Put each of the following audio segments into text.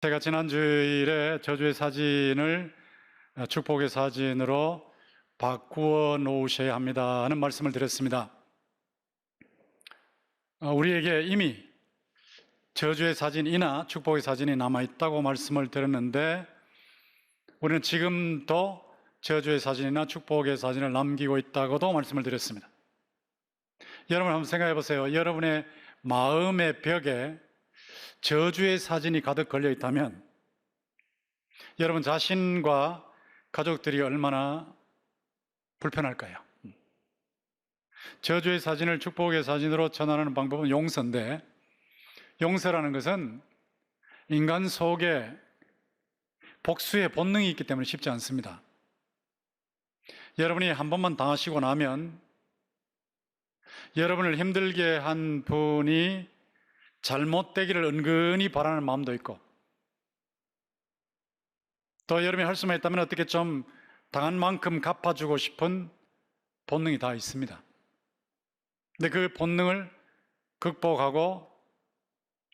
제가 지난 주일에 저주의 사진을 축복의 사진으로 바꾸어 놓으셔야 합니다 하는 말씀을 드렸습니다. 우리에게 이미 저주의 사진이나 축복의 사진이 남아있다고 말씀을 드렸는데, 우리는 지금도 저주의 사진이나 축복의 사진을 남기고 있다고도 말씀을 드렸습니다. 여러분 한번 생각해 보세요. 여러분의 마음의 벽에 저주의 사진이 가득 걸려 있다면 여러분 자신과 가족들이 얼마나 불편할까요? 저주의 사진을 축복의 사진으로 전환하는 방법은 용서인데, 용서라는 것은 인간 속에 복수의 본능이 있기 때문에 쉽지 않습니다. 여러분이 한 번만 당하시고 나면 여러분을 힘들게 한 분이 잘못되기를 은근히 바라는 마음도 있고, 또 여러분이 할 수만 있다면 어떻게 좀 당한 만큼 갚아주고 싶은 본능이 다 있습니다. 근데 그 본능을 극복하고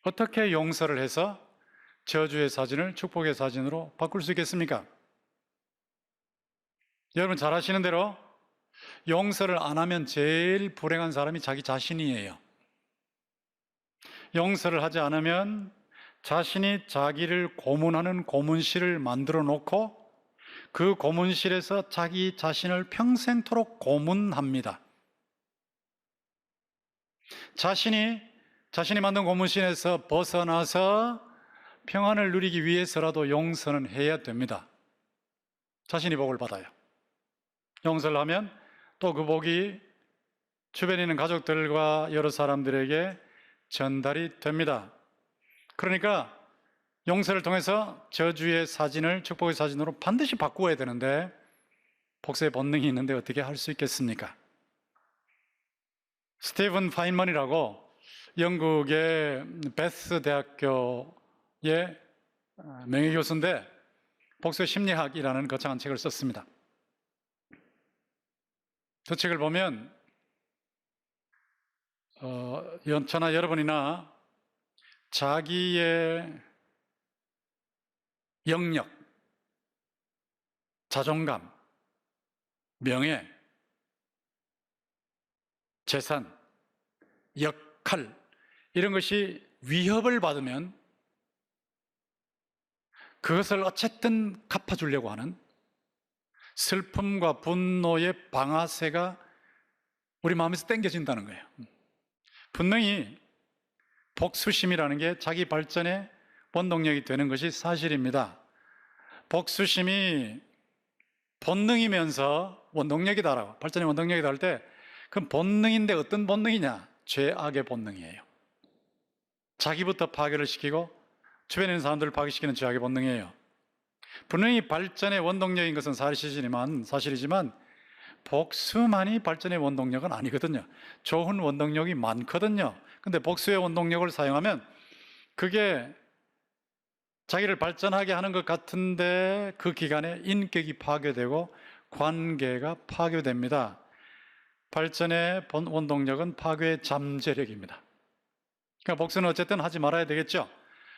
어떻게 용서를 해서 저주의 사진을 축복의 사진으로 바꿀 수 있겠습니까? 여러분 잘 아시는 대로 용서를 안 하면 제일 불행한 사람이 자기 자신이에요. 용서를 하지 않으면 자신이 자기를 고문하는 고문실을 만들어 놓고 그 고문실에서 자기 자신을 평생토록 고문합니다. 자신이 만든 고문실에서 벗어나서 평안을 누리기 위해서라도 용서는 해야 됩니다. 자신이 복을 받아요. 용서를 하면 또 그 복이 주변에 있는 가족들과 여러 사람들에게 전달이 됩니다. 그러니까 용서를 통해서 저주의 사진을 축복의 사진으로 반드시 바꾸어야 되는데, 복수의 본능이 있는데 어떻게 할 수 있겠습니까? 스티븐 파인먼이라고 영국의 베스 대학교의 명예교수인데 복수의 심리학이라는 거창한 책을 썼습니다. 그 책을 보면 저나 여러분이나 자기의 영역, 자존감, 명예, 재산, 역할, 이런 것이 위협을 받으면 그것을 어쨌든 갚아주려고 하는 슬픔과 분노의 방아쇠가 우리 마음에서 당겨진다는 거예요. 분명히 복수심이라는 게 자기 발전의 원동력이 되는 것이 사실입니다. 복수심이 본능이면서 원동력이다라고, 발전의 원동력이다 할 때, 그건 본능인데 어떤 본능이냐? 죄악의 본능이에요. 자기부터 파괴를 시키고 주변에 있는 사람들을 파괴시키는 죄악의 본능이에요. 분명히 발전의 원동력인 것은 사실이지만 복수만이 발전의 원동력은 아니거든요. 좋은 원동력이 많거든요. 근데 복수의 원동력을 사용하면 그게 자기를 발전하게 하는 것 같은데 그 기간에 인격이 파괴되고 관계가 파괴됩니다. 발전의 원동력은 파괴의 잠재력입니다. 그러니까 복수는 어쨌든 하지 말아야 되겠죠.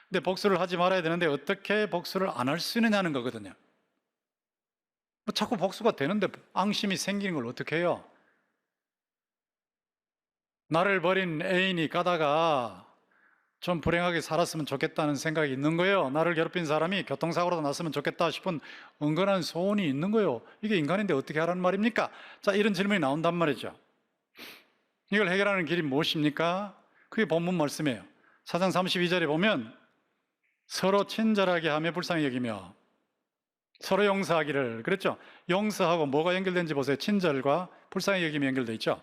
근데 복수를 하지 말아야 되는데 어떻게 복수를 안 할 수 있느냐는 거거든요. 자꾸 복수가 되는데 앙심이 생기는 걸 어떻게 해요? 나를 버린 애인이 가다가 좀 불행하게 살았으면 좋겠다는 생각이 있는 거예요. 나를 괴롭힌 사람이 교통사고라도 났으면 좋겠다 싶은 은근한 소원이 있는 거예요. 이게 인간인데 어떻게 하라는 말입니까? 자, 이런 질문이 나온단 말이죠. 이걸 해결하는 길이 무엇입니까? 그게 본문 말씀이에요. 4장 32절에 보면 서로 친절하게 하며 불쌍히 여기며 서로 용서하기를 그랬죠. 용서하고 뭐가 연결된지 보세요. 친절과 불쌍히 여김이 연결되어 있죠.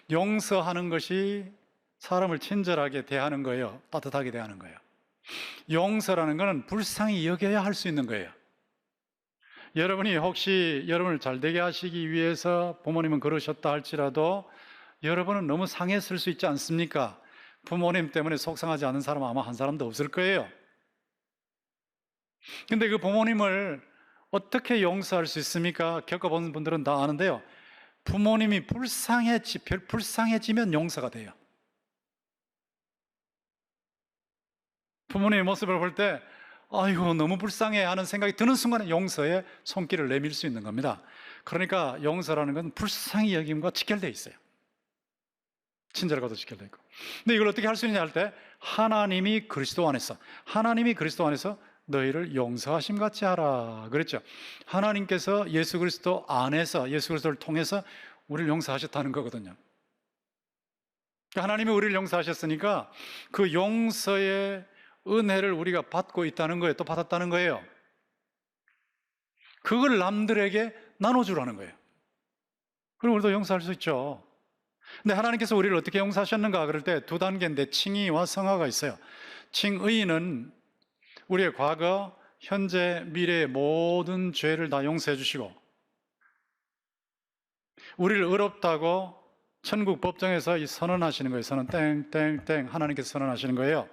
용서하는 것이 사람을 친절하게 대하는 거예요. 따뜻하게 대하는 거예요. 용서라는 것은 불쌍히 여겨야 할 수 있는 거예요. 여러분이 혹시 여러분을 잘되게 하시기 위해서 부모님은 그러셨다 할지라도 여러분은 너무 상했을 수 있지 않습니까? 부모님 때문에 속상하지 않은 사람 아마 한 사람도 없을 거예요. 근데 그 부모님을 어떻게 용서할 수 있습니까? 겪어본 분들은 다 아는데요. 부모님이 불쌍해지면 용서가 돼요. 부모님의 모습을 볼 때 아이고 너무 불쌍해 하는 생각이 드는 순간에 용서에 손길을 내밀 수 있는 겁니다. 그러니까 용서라는 건 불쌍히 여김과 직결되어 있어요. 친절과도 직결되어 있고. 근데 이걸 어떻게 할 수 있느냐 할 때 하나님이 그리스도 안에서 너희를 용서하심 같이 하라 그랬죠. 하나님께서 예수 그리스도 안에서, 예수 그리스도를 통해서 우리를 용서하셨다는 거거든요. 하나님이 우리를 용서하셨으니까 그 용서의 은혜를 우리가 받고 있다는 거예요. 또 받았다는 거예요. 그걸 남들에게 나눠주라는 거예요. 그럼 우리도 용서할 수 있죠. 근데 하나님께서 우리를 어떻게 용서하셨는가 그럴 때 두 단계인데 칭의와 성화가 있어요. 칭의는 우리의 과거, 현재, 미래의 모든 죄를 다 용서해 주시고 우리를 의롭다고 천국 법정에서 이 선언하시는 거예요. 선언 땡땡땡 하나님께서 선언하시는 거예요.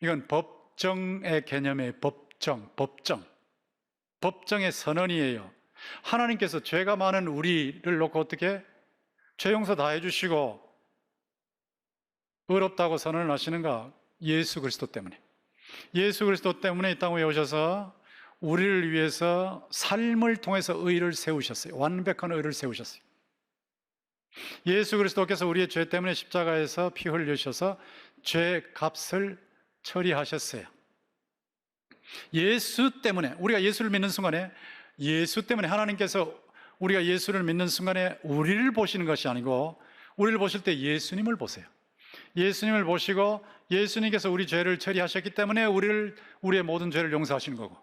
이건 법정의 개념이에요. 법정의 선언이에요. 하나님께서 죄가 많은 우리를 놓고 어떻게 죄 용서 다 해주시고 의롭다고 선언을 하시는가? 예수 그리스도 때문에. 예수 그리스도 때문에 이 땅에 오셔서 우리를 위해서 삶을 통해서 의를 세우셨어요. 완벽한 의를 세우셨어요. 예수 그리스도께서 우리의 죄 때문에 십자가에서 피 흘리셔서 죄 값을 처리하셨어요. 예수 때문에, 우리가 예수를 믿는 순간에, 예수 때문에 하나님께서 우리가 예수를 믿는 순간에 우리를 보시는 것이 아니고 우리를 보실 때 예수님을 보세요. 예수님을 보시고 예수님께서 우리 죄를 처리하셨기 때문에 우리의 모든 죄를 용서하시는 거고,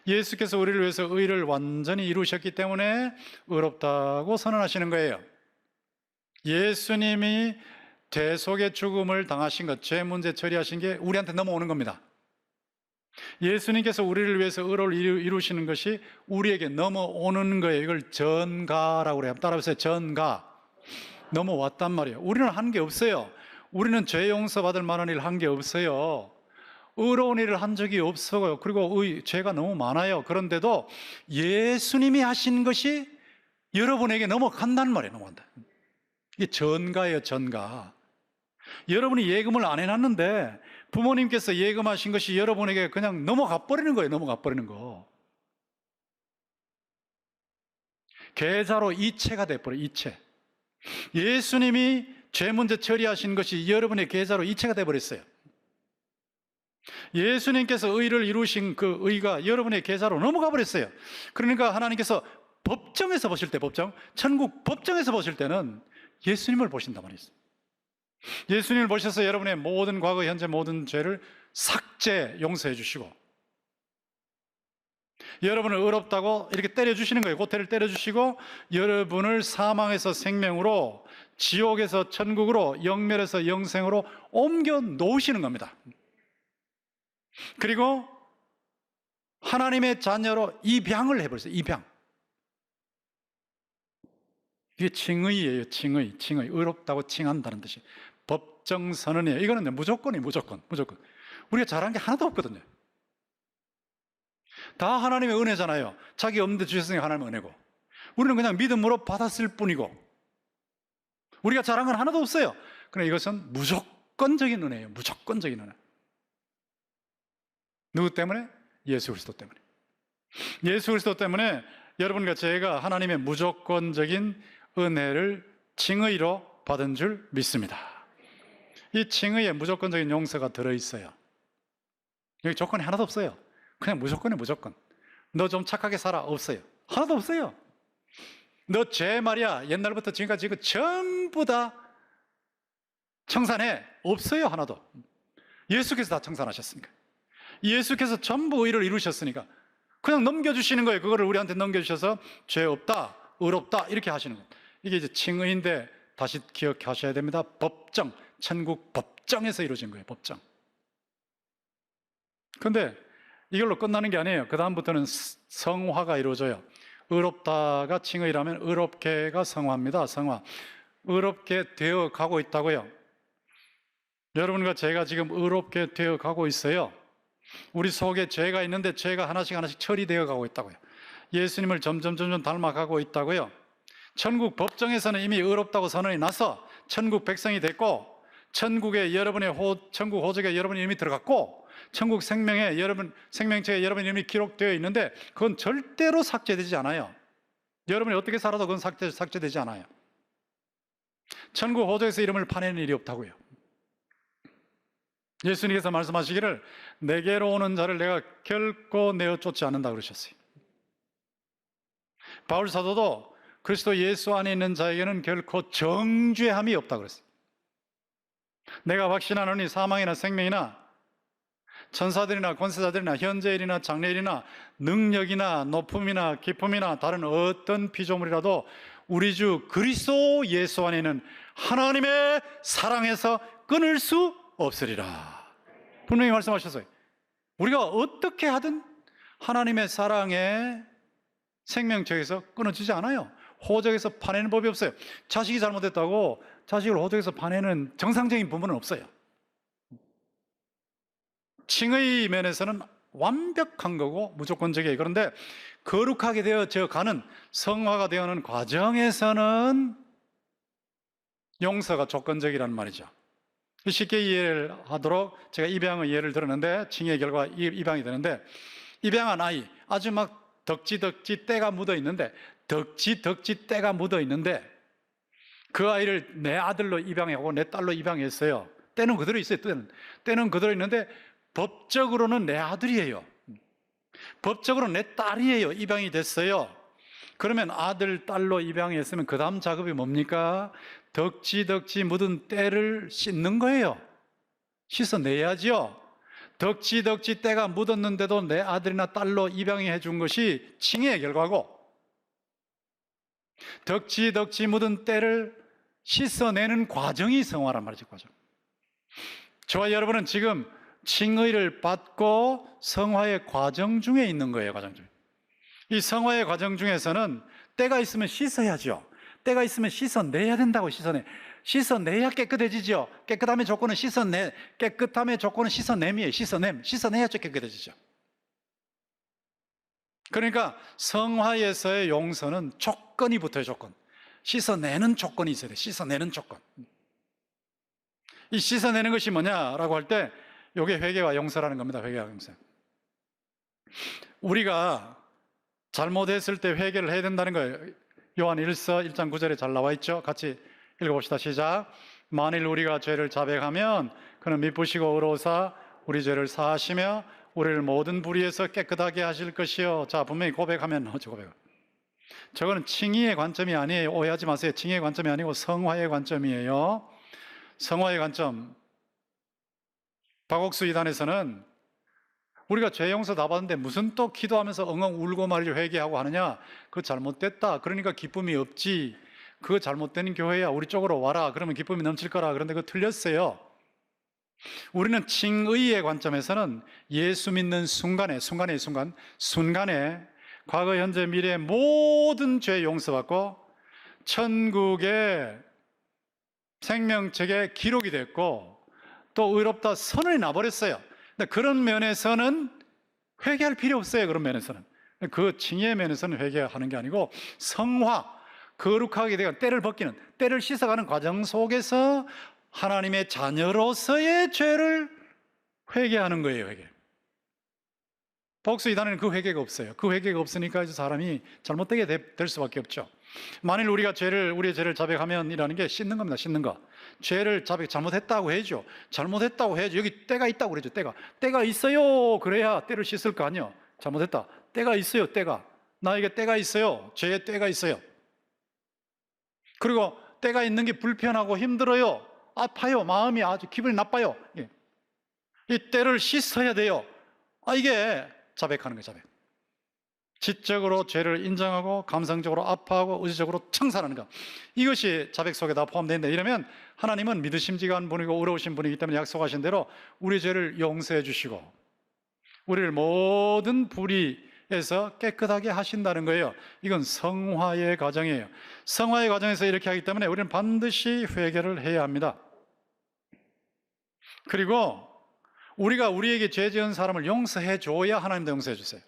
예수께서 우리를 위해서 의를 완전히 이루셨기 때문에 의롭다고 선언하시는 거예요. 예수님이 대속의 죽음을 당하신 것, 죄 문제 처리하신 게 우리한테 넘어오는 겁니다. 예수님께서 우리를 위해서 의를 이루시는 것이 우리에게 넘어오는 거예요. 이걸 전가라고 그래요. 따라하세요. 전가. 넘어왔단 말이에요. 우리는 한 게 없어요. 우리는 죄 용서받을 만한 일 한 게 없어요. 의로운 일을 한 적이 없어요. 그리고 죄가 너무 많아요. 그런데도 예수님이 하신 것이 여러분에게 넘어간단 말이에요. 넘어간다. 이게 전가예요. 전가. 여러분이 예금을 안 해놨는데 부모님께서 예금하신 것이 여러분에게 그냥 넘어가 버리는 거예요. 넘어가 버리는 거. 계좌로 이체가 돼버려요. 이체. 예수님이 죄 문제 처리하신 것이 여러분의 계좌로 이체가 돼버렸어요. 예수님께서 의를 이루신 그 의가 여러분의 계좌로 넘어가 버렸어요. 그러니까 하나님께서 법정에서 보실 때, 천국 법정에서 보실 때는 예수님을 보신단 말이에요. 예수님을 보셔서 여러분의 모든 과거, 현재 모든 죄를 삭제, 용서해 주시고 여러분을 의롭다고 이렇게 때려주시는 거예요. 고태를 때려주시고 여러분을 사망에서 생명으로, 지옥에서 천국으로, 영멸에서 영생으로 옮겨 놓으시는 겁니다. 그리고 하나님의 자녀로 입양을 해버렸어요. 입양. 이게 칭의예요. 칭의. 의롭다고 칭한다는 뜻이. 법정 선언이에요. 이거는 무조건이에요. 무조건. 우리가 잘한 게 하나도 없거든요. 다 하나님의 은혜잖아요. 자기 없는데 주셨으니까 하나님의 은혜고, 우리는 그냥 믿음으로 받았을 뿐이고 우리가 잘한 건 하나도 없어요. 그러나 이것은 무조건적인 은혜예요. 무조건적인 은혜. 누구 때문에? 예수 그리스도 때문에. 예수 그리스도 때문에 여러분과 제가 하나님의 무조건적인 은혜를 칭의로 받은 줄 믿습니다. 이 칭의에 무조건적인 용서가 들어있어요. 여기 조건이 하나도 없어요. 그냥 무조건이에요. 무조건. 너 좀 착하게 살아. 없어요. 하나도 없어요. 너 죄 말이야 옛날부터 지금까지 이거 전부 다 청산해. 없어요. 하나도. 예수께서 다 청산하셨으니까. 예수께서 전부 의를 이루셨으니까 그냥 넘겨주시는 거예요. 그거를 우리한테 넘겨주셔서 죄 없다, 의롭다 이렇게 하시는 거예요. 이게 이제 칭의인데 다시 기억하셔야 됩니다. 법정, 천국 법정에서 이루어진 거예요. 법정. 그런데 이걸로 끝나는 게 아니에요. 그 다음부터는 성화가 이루어져요. 의롭다가 칭의라면 의롭게가 성화입니다. 성화. 의롭게 되어 가고 있다고요. 여러분과 제가 지금 의롭게 되어 가고 있어요. 우리 속에 죄가 있는데 죄가 하나씩 처리되어 가고 있다고요. 예수님을 점점 닮아가고 있다고요. 천국 법정에서는 이미 의롭다고 선언이 나서 천국 백성이 됐고, 천국에 여러분의 천국 호적에 여러분이 이미 들어갔고, 천국 생명에 생명책에 여러분 이름이 기록되어 있는데 그건 절대로 삭제되지 않아요. 여러분이 어떻게 살아도 그건 삭제되지 않아요. 천국 호적에서 이름을 파내는 일이 없다고요. 예수님께서 말씀하시기를 내게로 오는 자를 내가 결코 내어 쫓지 않는다 그러셨어요. 바울 사도도 그리스도 예수 안에 있는 자에게는 결코 정죄함이 없다 그랬어요. 내가 확신하노니 사망이나 생명이나 천사들이나 권세자들이나 현재일이나 장래일이나 능력이나 높음이나 기쁨이나 다른 어떤 피조물이라도 우리 주 그리스도 예수 안에 있는 하나님의 사랑에서 끊을 수 없으리라. 분명히 말씀하셨어요. 우리가 어떻게 하든 하나님의 사랑에 생명책에서 끊어지지 않아요. 호적에서 파내는 법이 없어요. 자식이 잘못했다고 자식을 호적에서 파내는 정상적인 부분은 없어요. 칭의 면에서는 완벽한 거고 무조건적이에요. 그런데 거룩하게 되어져 가는 성화가 되어가는 과정에서는 용서가 조건적이라는 말이죠. 쉽게 이해를 하도록 제가 입양의 예를 들었는데, 칭의의 결과 입양이 되는데, 입양한 아이 아주 막 덕지 때가 묻어 있는데, 때가 묻어 있는데 그 아이를 내 아들로 입양하고 내 딸로 입양했어요. 때는 그대로 있어요. 때는 그대로 있는데 법적으로는 내 아들이에요. 법적으로 내 딸이에요. 입양이 됐어요. 그러면 아들, 딸로 입양했으면 그 다음 작업이 뭡니까? 덕지 묻은 때를 씻는 거예요. 씻어내야죠. 덕지 때가 묻었는데도 내 아들이나 딸로 입양해 준 것이 칭의의 결과고, 덕지 묻은 때를 씻어내는 과정이 성화란 말이죠. 과정. 저와 여러분은 지금 칭의를 받고 성화의 과정 중에 있는 거예요. 과정 중에. 이 성화의 과정 중에서는 때가 있으면 씻어야죠. 때가 있으면 씻어내야 된다고. 씻어내야 깨끗해지죠. 깨끗함의 조건은 깨끗함의 조건은 씻어냄이에요. 씻어내야죠. 깨끗해지죠. 그러니까 성화에서의 용서는 조건이 붙어요. 조건. 씻어내는 조건이 있어야 돼요. 씻어내는 조건. 이 씻어내는 것이 뭐냐라고 할 때 이게 회개와 용서라는 겁니다. 회개와 용서. 우리가 잘못했을 때 회개를 해야 된다는 거예요. 요한 1서 1장 9절에 잘 나와 있죠. 같이 읽어봅시다. 시작. 만일 우리가 죄를 자백하면 그는 미쁘시고 의로우사 우리 죄를 사하시며 우리를 모든 불의에서 깨끗하게 하실 것이요. 자, 분명히 고백하면 어찌 고백. 저거는 칭의의 관점이 아니에요. 오해하지 마세요. 칭의의 관점이 아니고 성화의 관점이에요. 성화의 관점. 박옥수 이단에서는 우리가 죄 용서 다 받는데 무슨 또 기도하면서 엉엉 울고 말이 회개하고 하느냐? 그거 잘못됐다. 그러니까 기쁨이 없지. 그거 잘못된 교회야. 우리 쪽으로 와라. 그러면 기쁨이 넘칠 거라. 그런데 그거 틀렸어요. 우리는 칭의의 관점에서는 예수 믿는 순간에 과거, 현재, 미래의 모든 죄 용서받고 천국의 생명책에 기록이 됐고 또 의롭다 선언이 나버렸어요. 근데 그런 면에서는 회개할 필요 없어요. 그런 면에서는. 그 칭의의 면에서는 회개하는 게 아니고 성화, 거룩하게 되어 때를 벗기는, 때를 씻어가는 과정 속에서 하나님의 자녀로서의 죄를 회개하는 거예요. 회개. 복수 이단에는 그 회개가 없어요. 그 회개가 없으니까 이제 사람이 잘못되게 될 수밖에 없죠. 만일 우리의 죄를 자백하면이라는 게 씻는 겁니다. 씻는 거. 죄를 잘못했다고 해야죠. 잘못했다고 해야죠. 여기 때가 있다고 그러죠. 때가 있어요. 그래야 때를 씻을 거 아니에요. 잘못했다. 때가 있어요. 때가. 나에게 때가 있어요. 죄의 때가 있어요. 그리고 때가 있는 게 불편하고 힘들어요. 아파요. 마음이 아주 기분이 나빠요. 이 때를 씻어야 돼요. 이게 자백하는 거예요. 자백. 지적으로 죄를 인정하고 감성적으로 아파하고 의지적으로 청산하는 것, 이것이 자백 속에 다 포함되어 있는데, 이러면 하나님은 믿으심지간 분이고 의로우신 분이기 때문에 약속하신 대로 우리 죄를 용서해 주시고 우리를 모든 불의에서 깨끗하게 하신다는 거예요. 이건 성화의 과정이에요. 성화의 과정에서 이렇게 하기 때문에 우리는 반드시 회개를 해야 합니다. 그리고 우리가 우리에게 죄 지은 사람을 용서해 줘야 하나님도 용서해 주세요.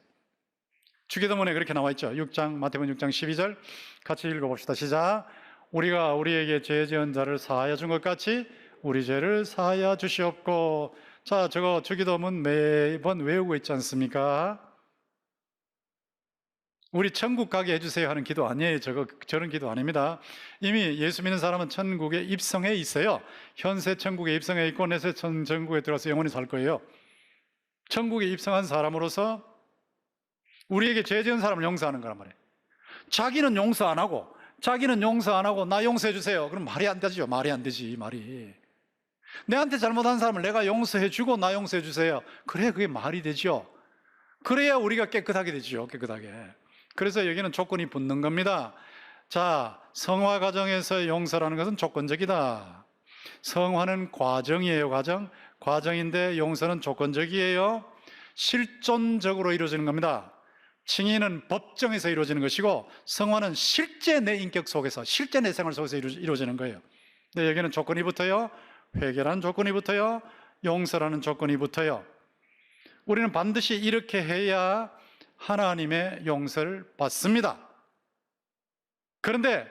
주기도문에 그렇게 나와 있죠. 마태복음 6장 12절 같이 읽어봅시다. 시작. 우리가 우리에게 죄 지은 자를 사하여 준 것 같이 우리 죄를 사하여 주시옵고 자, 저거 주기도문 매번 외우고 있지 않습니까? 우리 천국 가게 해주세요 하는 기도 아니에요. 저런 기도 아닙니다. 이미 예수 믿는 사람은 천국에 입성해 있어요. 현세 천국에 입성해 있고 내세 천국에 들어가서 영원히 살 거예요. 천국에 입성한 사람으로서 우리에게 죄 지은 사람을 용서하는 거란 말이에요. 자기는 용서 안 하고 나 용서해 주세요. 그럼 말이 안 되죠. 말이 안 되지, 말이. 내한테 잘못한 사람을 내가 용서해 주고 나 용서해 주세요. 그래, 그게 말이 되죠. 그래야 우리가 깨끗하게 되죠. 깨끗하게. 그래서 여기는 조건이 붙는 겁니다. 자, 성화 과정에서 용서라는 것은 조건적이다. 성화는 과정이에요. 과정인데 용서는 조건적이에요. 실존적으로 이루어지는 겁니다. 칭의는 법정에서 이루어지는 것이고 성화는 실제 내 인격 속에서, 실제 내 생활 속에서 이루어지는 거예요. 근데 여기는 조건이 붙어요. 회개라는 조건이 붙어요. 용서라는 조건이 붙어요. 우리는 반드시 이렇게 해야 하나님의 용서를 받습니다. 그런데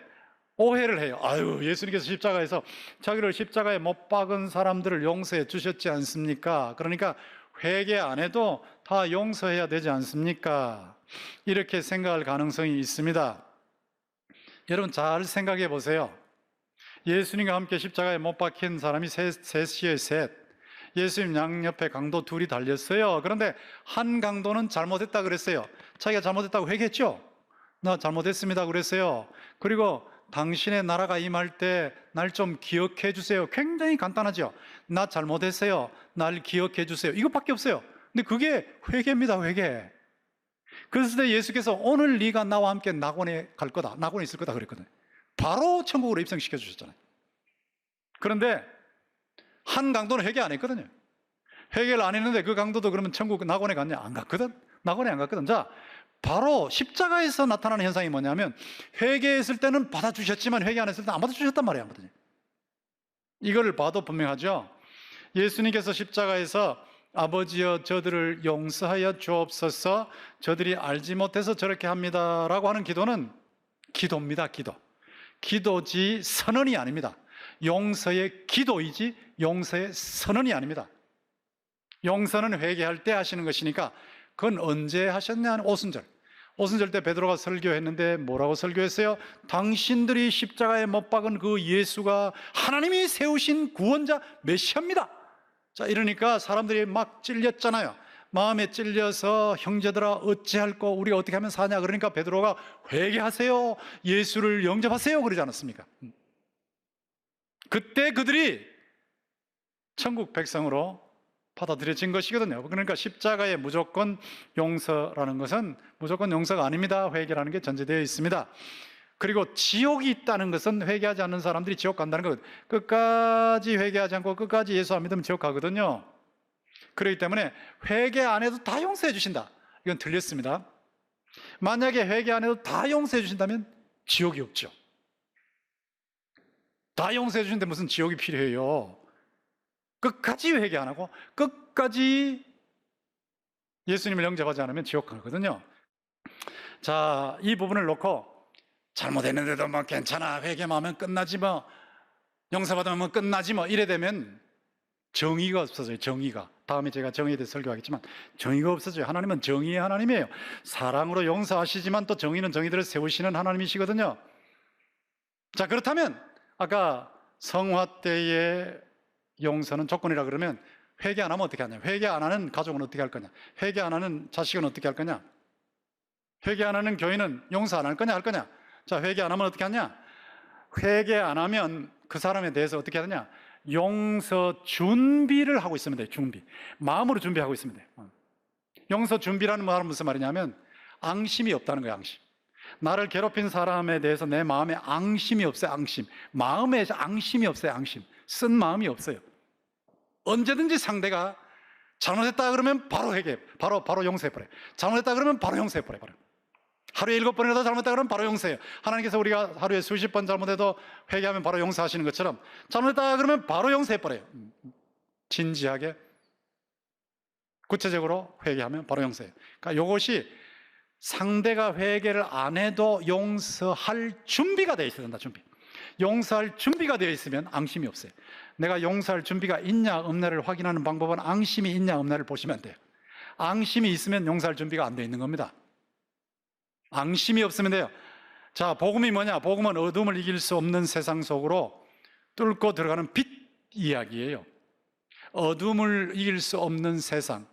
오해를 해요. 아유, 예수님께서 십자가에서 자기를 십자가에 못 박은 사람들을 용서해 주셨지 않습니까? 그러니까 회개 안 해도 다 용서해야 되지 않습니까? 이렇게 생각할 가능성이 있습니다. 여러분 잘 생각해 보세요. 예수님과 함께 십자가에 못 박힌 사람이 셋이에요, 셋. 예수님 양옆에 강도 둘이 달렸어요. 그런데 한 강도는 잘못했다 그랬어요. 자기가 잘못했다고 회개했죠. 나 잘못했습니다 그랬어요. 그리고 당신의 나라가 임할 때 날 좀 기억해 주세요. 굉장히 간단하죠. 나 잘못했어요. 날 기억해 주세요. 이것밖에 없어요. 근데 그게 회개입니다. 회개. 그랬을 때 예수께서 오늘 네가 나와 함께 낙원에 갈 거다, 낙원에 있을 거다 그랬거든요. 바로 천국으로 입성시켜 주셨잖아요. 그런데 한 강도는 회개 안 했거든요. 회개를 안 했는데 그 강도도 그러면 천국 낙원에 갔냐? 안 갔거든. 낙원에 안 갔거든. 자, 바로 십자가에서 나타나는 현상이 뭐냐면 회개했을 때는 받아주셨지만 회개 안 했을 때는 안 받아주셨단 말이에요. 이걸 봐도 분명하죠. 예수님께서 십자가에서 아버지여 저들을 용서하여 주옵소서, 저들이 알지 못해서 저렇게 합니다 라고 하는 기도는 기도입니다. 기도지 선언이 아닙니다. 용서의 기도이지 용서의 선언이 아닙니다. 용서는 회개할 때 하시는 것이니까 그건 언제 하셨냐? 오순절 때 베드로가 설교했는데 뭐라고 설교했어요? 당신들이 십자가에 못 박은 그 예수가 하나님이 세우신 구원자 메시아입니다. 자, 이러니까 사람들이 막 찔렸잖아요. 마음에 찔려서 형제들아 어찌할꼬 우리가 어떻게 하면 사냐? 그러니까 베드로가 회개하세요, 예수를 영접하세요 그러지 않았습니까? 그때 그들이 천국 백성으로 받아들여진 것이거든요. 그러니까 십자가의 무조건 용서라는 것은 무조건 용서가 아닙니다. 회개라는 게 전제되어 있습니다. 그리고 지옥이 있다는 것은 회개하지 않는 사람들이 지옥 간다는 것. 끝까지 회개하지 않고 끝까지 예수 안 믿으면 지옥 가거든요. 그렇기 때문에 회개 안 해도 다 용서해 주신다. 이건 틀렸습니다. 만약에 회개 안 해도 다 용서해 주신다면 지옥이 없죠. 다 용서해 주시는데 무슨 지옥이 필요해요? 끝까지 회개 안 하고 끝까지 예수님을 영접하지 않으면 지옥 가거든요. 자, 이 부분을 놓고 잘못했는데도 뭐 괜찮아, 회개만 하면 끝나지 뭐, 용서받으면 끝나지 뭐 이래 되면 정의가 없어져요. 정의가. 다음에 제가 정의에 대해 설교하겠지만 정의가 없어져요. 하나님은 정의의 하나님이에요. 사랑으로 용서하시지만 또 정의는 정의들을 세우시는 하나님이시거든요. 자, 그렇다면 아까 성화 때의 용서는 조건이라 그러면 회개 안 하면 어떻게 하냐? 회개 안 하는 가족은 어떻게 할 거냐? 회개 안 하는 자식은 어떻게 할 거냐? 회개 안 하는 교인은 용서 안 할 거냐? 할 거냐? 자, 회개 안 하면 어떻게 하냐? 회개 안 하면 그 사람에 대해서 어떻게 하느냐? 용서 준비를 하고 있으면 돼요. 준비. 마음으로 준비하고 있으면 돼요. 용서 준비라는 말은 무슨 말이냐면 앙심이 없다는 거예요. 앙심. 나를 괴롭힌 사람에 대해서 내 마음에 앙심이 없어요. 앙심. 마음에 앙심이 없어요. 앙심. 쓴 마음이 없어요. 언제든지 상대가 잘못했다 그러면 바로 회개, 바로 용서해버려요. 잘못했다 그러면 바로 용서해버려요. 하루에 7번이라도 잘못했다 그러면 바로 용서해요. 하나님께서 우리가 하루에 수십 번 잘못해도 회개하면 바로 용서하시는 것처럼 잘못했다 그러면 바로 용서해버려요. 진지하게 구체적으로 회개하면 바로 용서해요. 그러니까 이것이 상대가 회개를 안 해도 용서할 준비가 되어 있어야 된다. 준비. 용서할 준비가 되어 있으면 앙심이 없어요. 내가 용서할 준비가 있냐 없냐를 확인하는 방법은 앙심이 있냐 없냐를 보시면 돼요. 앙심이 있으면 용서할 준비가 안 되어 있는 겁니다. 앙심이 없으면 돼요. 자, 복음이 뭐냐? 복음은 어둠을 이길 수 없는 세상 속으로 뚫고 들어가는 빛 이야기예요. 어둠을 이길 수 없는 세상,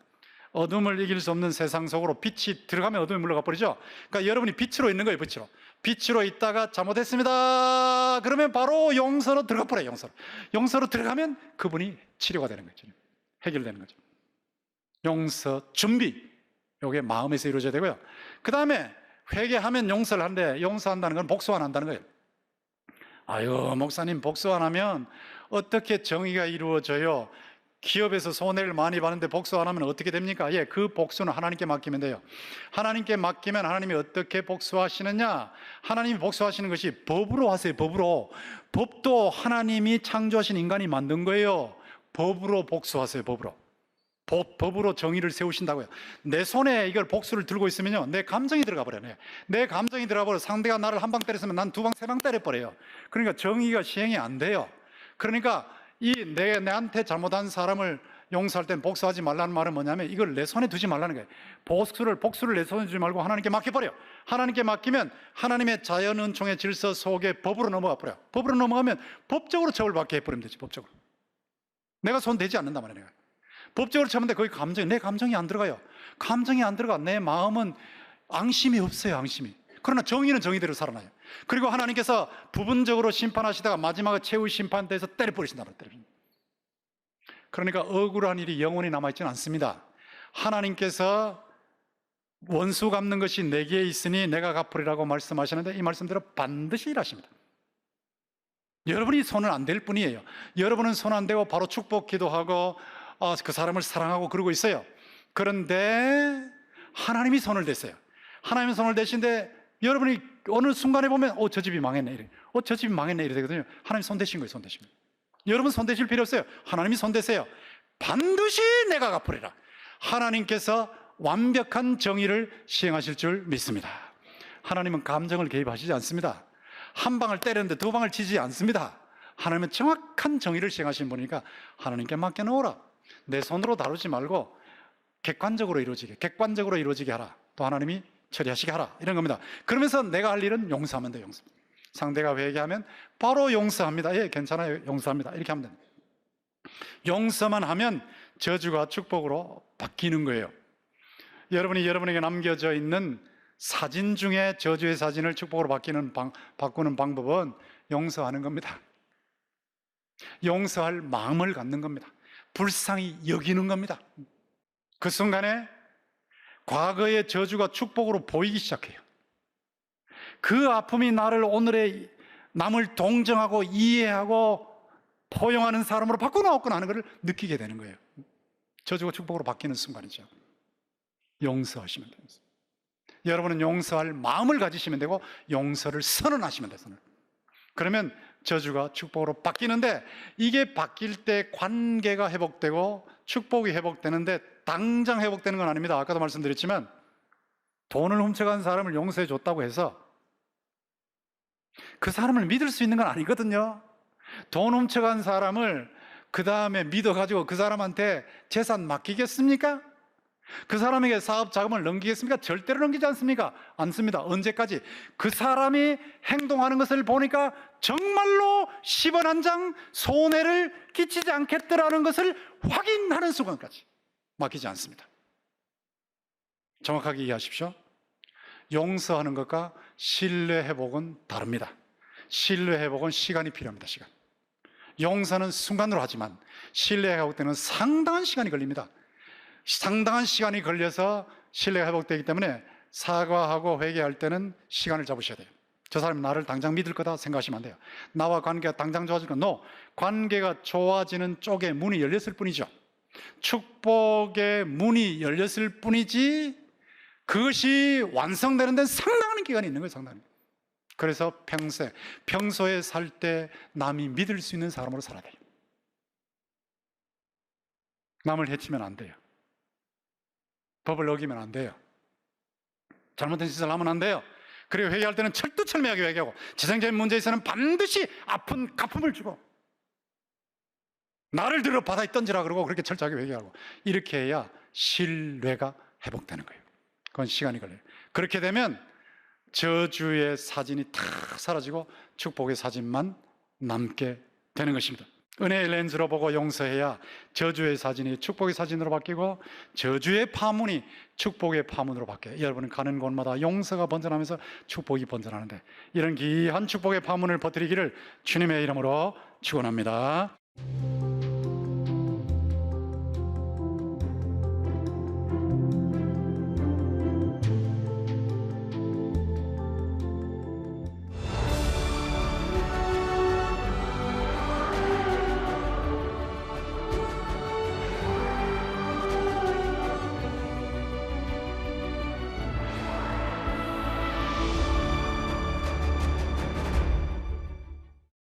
어둠을 이길 수 없는 세상 속으로 빛이 들어가면 어둠이 물러가 버리죠. 그러니까 여러분이 빛으로 있는 거예요. 빛으로 있다가 잘못했습니다 그러면 바로 용서로 들어가 버려요. 용서로 들어가면 그분이 치료가 되는 거죠. 해결되는 거죠. 용서 준비, 이게 마음에서 이루어져야 되고요. 그 다음에 회개하면 용서를 하는데, 용서한다는 건 복수 안 한다는 거예요. 아유, 목사님, 복수 안 하면 어떻게 정의가 이루어져요? 기업에서 손해를 많이 받는데 복수 안 하면 어떻게 됩니까? 예, 그 복수는 하나님께 맡기면 돼요. 하나님께 맡기면 하나님이 어떻게 복수하시느냐? 하나님이 복수하시는 것이 법으로 하세요. 법으로. 법도 하나님이 창조하신 인간이 만든 거예요. 법으로 복수하세요. 법으로 정의를 세우신다고요. 내 손에 이걸 복수를 들고 있으면요, 내 감정이 들어가 버려요. 내 감정이 들어가 버려. 상대가 나를 한 방 때렸으면 난 두 방, 세 방 때려버려요. 그러니까 정의가 시행이 안 돼요. 그러니까 내한테 잘못한 사람을 용서할 땐 복수하지 말라는 말은 뭐냐면, 이걸 내 손에 두지 말라는 거예요. 복수를 내 손에 두지 말고 하나님께 맡겨버려. 하나님께 맡기면 하나님의 자연은총의 질서 속에 법으로 넘어가 버려요. 법으로 넘어가면 법적으로 처벌받게 해버리면 되지. 법적으로. 내가 손 대지 않는단 말이에요. 법적으로 처벌하는데 거기 내 감정이 안 들어가요. 감정이 안 들어가. 내 마음은 앙심이 없어요. 앙심이. 그러나 정의는 정의대로 살아나요. 그리고 하나님께서 부분적으로 심판하시다가 마지막에 최후 심판대에서 때려버리신다. 그러니까 억울한 일이 영원히 남아있지는 않습니다. 하나님께서 원수 갚는 것이 내게 있으니 내가 갚으리라고 말씀하시는데, 이 말씀대로 반드시 일하십니다. 여러분이 손을 안 댈 뿐이에요. 여러분은 손 안 대고 바로 축복 기도하고 그 사람을 사랑하고 그러고 있어요. 그런데 하나님이 손을 댔어요. 하나님이 손을 대신데 여러분이 어느 순간에 보면 저 집이 망했네 이래. 저 집이 망했네 이래 되거든요. 하나님 손 대신 거예요. 손 대신 거예요. 여러분 손 대실 필요 없어요. 하나님이 손 대세요. 반드시 내가 갚으리라. 하나님께서 완벽한 정의를 시행하실 줄 믿습니다. 하나님은 감정을 개입하시지 않습니다. 한 방을 때렸는데 두 방을 치지 않습니다. 하나님은 정확한 정의를 시행하시는 분이니까 하나님께 맡겨놓으라. 내 손으로 다루지 말고 객관적으로 이루어지게 하라. 또 하나님이 처리하시게 하라. 이런 겁니다. 그러면서 내가 할 일은 용서하면 돼요. 용서. 상대가 회개하면 바로 용서합니다. 예, 괜찮아요. 용서합니다. 이렇게 하면 됩니다. 용서만 하면 저주가 축복으로 바뀌는 거예요. 여러분이 여러분에게 남겨져 있는 사진 중에 저주의 사진을 축복으로 바꾸는 방법은 용서하는 겁니다. 용서할 마음을 갖는 겁니다. 불쌍히 여기는 겁니다. 그 순간에 과거의 저주가 축복으로 보이기 시작해요. 그 아픔이 남을 동정하고 이해하고 포용하는 사람으로 바꿔놓았구나 하는 것을 느끼게 되는 거예요. 저주가 축복으로 바뀌는 순간이죠. 용서하시면 됩니다. 여러분은 용서할 마음을 가지시면 되고 용서를 선언하시면 돼요. 그러면 저주가 축복으로 바뀌는데, 이게 바뀔 때 관계가 회복되고 축복이 회복되는데 당장 회복되는 건 아닙니다. 아까도 말씀드렸지만 돈을 훔쳐간 사람을 용서해 줬다고 해서 그 사람을 믿을 수 있는 건 아니거든요. 돈 훔쳐간 사람을 그 다음에 믿어가지고 그 사람한테 재산 맡기겠습니까? 그 사람에게 사업 자금을 넘기겠습니까? 절대로 넘기지 않습니다. 언제까지? 그 사람이 행동하는 것을 보니까 정말로 10원 한 장 손해를 끼치지 않겠더라는 것을 확인하는 순간까지 맡기지 않습니다. 정확하게 이해하십시오. 용서하는 것과 신뢰 회복은 다릅니다. 신뢰 회복은 시간이 필요합니다. 시간. 용서는 순간으로 하지만 신뢰 회복되는 상당한 시간이 걸립니다. 상당한 시간이 걸려서 신뢰가 회복되기 때문에 사과하고 회개할 때는 시간을 잡으셔야 돼요. 저 사람이 나를 당장 믿을 거다 생각하시면 안 돼요. 나와 관계가 당장 좋아질 건 no. 관계가 좋아지는 쪽에 문이 열렸을 뿐이죠. 축복의 문이 열렸을 뿐이지 그것이 완성되는 데는 상당한 기간이 있는 거예요. 상당히. 그래서 평소에 살 때 남이 믿을 수 있는 사람으로 살아야 돼요. 남을 해치면 안 돼요. 법을 어기면 안 돼요. 잘못된 짓을 하면 안 돼요. 그리고 회개할 때는 철두철미하게 회개하고 재정적인 문제에 있어서는 반드시 아픈 가품을 주고 나를 들어 바다에 던지라 그러고 그렇게 철저하게 회개하고 이렇게 해야 신뢰가 회복되는 거예요. 그건 시간이 걸려요. 그렇게 되면 저주의 사진이 다 사라지고 축복의 사진만 남게 되는 것입니다. 은혜의 렌즈로 보고 용서해야 저주의 사진이 축복의 사진으로 바뀌고 저주의 파문이 축복의 파문으로 바뀌어요. 여러분은 가는 곳마다 용서가 번져나면서 축복이 번져나는데 이런 귀한 축복의 파문을 퍼뜨리기를 주님의 이름으로 축원합니다.